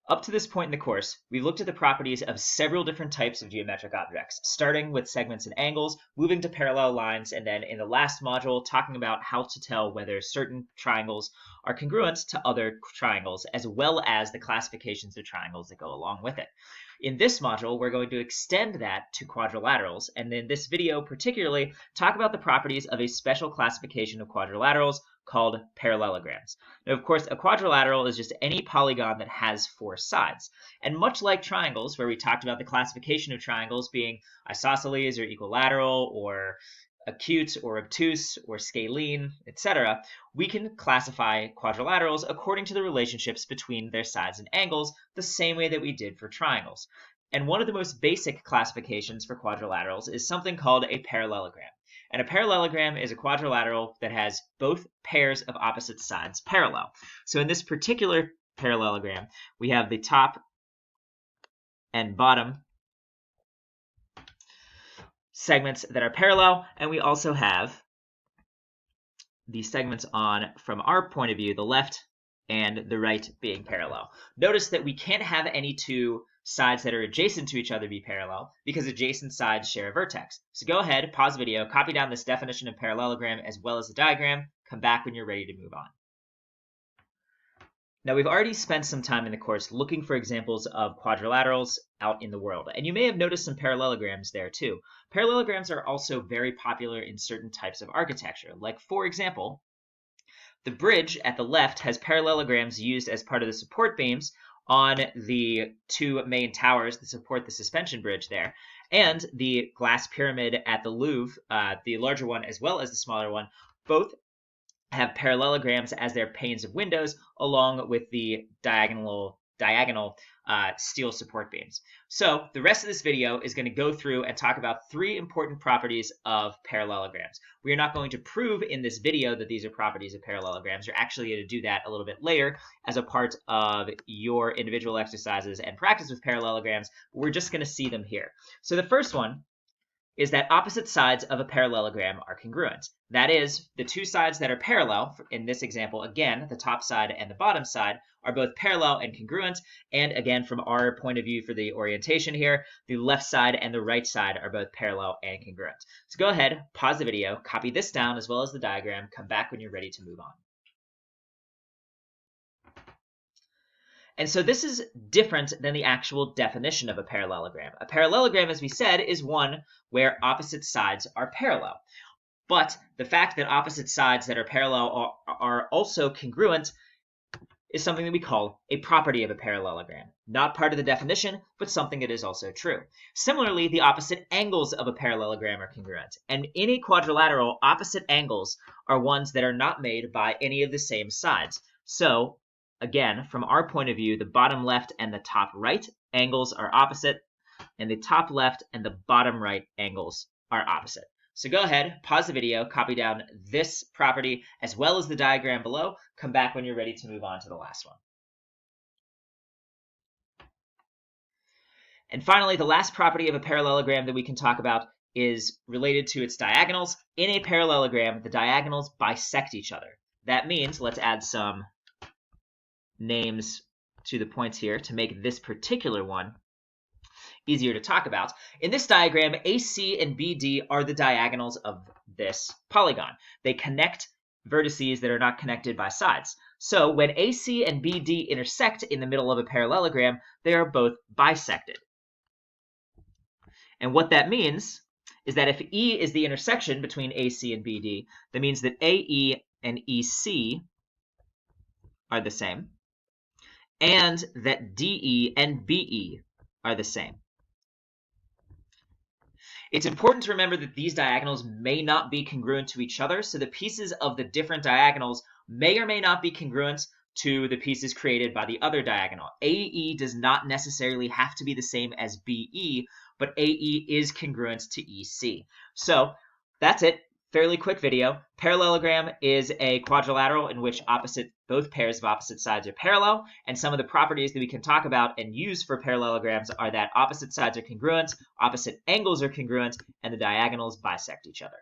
Up to this point in the course, we've looked at the properties of several different types of geometric objects, starting with segments and angles, moving to parallel lines, and then in the last module, talking about how to tell whether certain triangles are congruent to other triangles, as well as the classifications of triangles that go along with it. In this module, we're going to extend that to quadrilaterals, and in this video particularly, talk about the properties of a special classification of quadrilaterals called parallelograms. Now, of course, a quadrilateral is just any polygon that has four sides. And much like triangles, where we talked about the classification of triangles being isosceles or equilateral or acute or obtuse or scalene, etc., we can classify quadrilaterals according to the relationships between their sides and angles, the same way that we did for triangles. And one of the most basic classifications for quadrilaterals is something called a parallelogram. And a parallelogram is a quadrilateral that has both pairs of opposite sides parallel. So in this particular parallelogram, we have the top and bottom segments that are parallel, and we also have the segments on, from our point of view, the left and the right being parallel. Notice that we can't have any two sides that are adjacent to each other be parallel because adjacent sides share a vertex. So go ahead, pause the video, copy down this definition of parallelogram as well as the diagram, come back when you're ready to move on. Now, we've already spent some time in the course looking for examples of quadrilaterals out in the world, and you may have noticed some parallelograms there too. Parallelograms are also very popular in certain types of architecture, like, for example, the bridge at the left has parallelograms used as part of the support beams on the two main towers that support the suspension bridge there. And the glass pyramid at the Louvre, the larger one as well as the smaller one, both have parallelograms as their panes of windows along with the diagonal steel support beams. So the rest of this video is going to go through and talk about three important properties of parallelograms. We are not going to prove in this video that these are properties of parallelograms. You're actually going to do that a little bit later as a part of your individual exercises and practice with parallelograms. We're just going to see them here. So the first one is that opposite sides of a parallelogram are congruent. That is, the two sides that are parallel, in this example, again, the top side and the bottom side, are both parallel and congruent. And again, from our point of view for the orientation here, the left side and the right side are both parallel and congruent. So go ahead, pause the video, copy this down as well as the diagram, come back when you're ready to move on. And so this is different than the actual definition of a parallelogram. A parallelogram, as we said, is one where opposite sides are parallel. But the fact that opposite sides that are parallel are also congruent is something that we call a property of a parallelogram. Not part of the definition, but something that is also true. Similarly, the opposite angles of a parallelogram are congruent. And in a quadrilateral, opposite angles are ones that are not made by any of the same sides. So, again, from our point of view, the bottom left and the top right angles are opposite, and the top left and the bottom right angles are opposite. So go ahead, pause the video, copy down this property as well as the diagram below. Come back when you're ready to move on to the last one. And finally, the last property of a parallelogram that we can talk about is related to its diagonals. In a parallelogram, the diagonals bisect each other. That means, let's add some names to the points here to make this particular one easier to talk about. In this diagram, AC and BD are the diagonals of this polygon. They connect vertices that are not connected by sides. So when AC and BD intersect in the middle of a parallelogram, they are both bisected. And what that means is that if E is the intersection between AC and BD, that means that AE and EC are the same, and that DE and BE are the same. It's important to remember that these diagonals may not be congruent to each other, so the pieces of the different diagonals may or may not be congruent to the pieces created by the other diagonal. AE does not necessarily have to be the same as BE, but AE is congruent to EC. So that's it. Fairly quick video. Parallelogram is a quadrilateral in which both pairs of opposite sides are parallel, and some of the properties that we can talk about and use for parallelograms are that opposite sides are congruent, opposite angles are congruent, and the diagonals bisect each other.